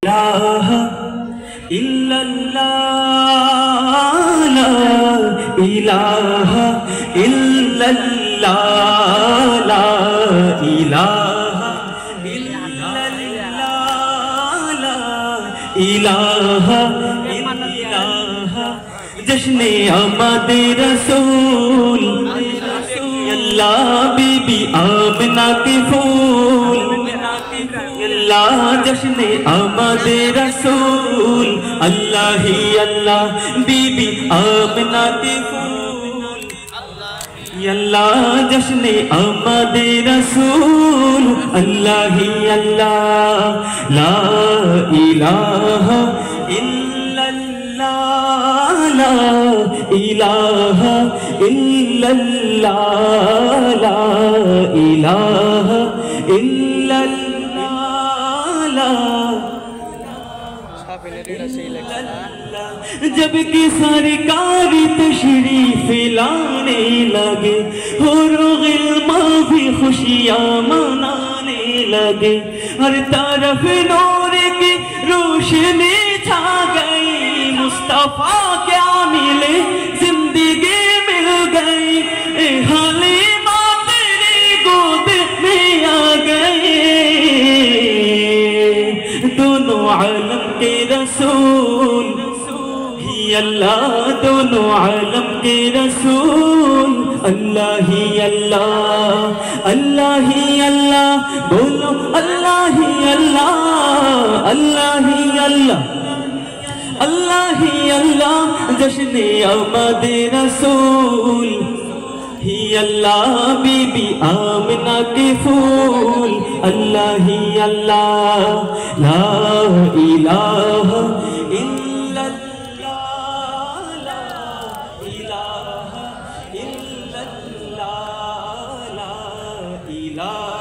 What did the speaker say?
ইলাহা ইল্লাল্লাহ লা ইলাহা ইল্লাল্লাহ লা ইলাহা ইল্লাল্লাহ লা ইলাহা ইল্লাল্লাহ জশ্নে আমাদের রাসূল আল্লাহ বিবি আমিনা के फूल अल्लाह जश्ने आमदे रसूल अल्लाह ही अल्लाह बीबी आमिना के फूल अल्लाह जश्ने आमदे रसूल अल्लाह ही अल्लाह ला इलाहा इल्लल्लाह ला इलाहा इल्लल्लाह ला इलाहा जब कि सरकार तशरीफ लाने लगे हुर्गिल्मा भी खुशियाँ मनाने लगे हर तरफ नूर की रोशनी छा गई मुस्तफा क्या मिले जिंदगी मिल गई हलीमा तेरी गोद में आ गए दोनों आलम के रसूल ही अल्लाह दोनों आलम के रसूल अल्लाह ही अल्लाह अल्लाह ही अल्लाह बोलो अल्लाह ही अल्लाह अल्लाह ही अल्लाह अल्लाह ही अल्लाह जश्ने आमदे रसूल ही अल्लाह बीबी आमिना के फूल अल्लाह ही अल्लाह ला इलाहा इल्लल्लाह ला इलाहा इल्लल्लाह ला इलाहा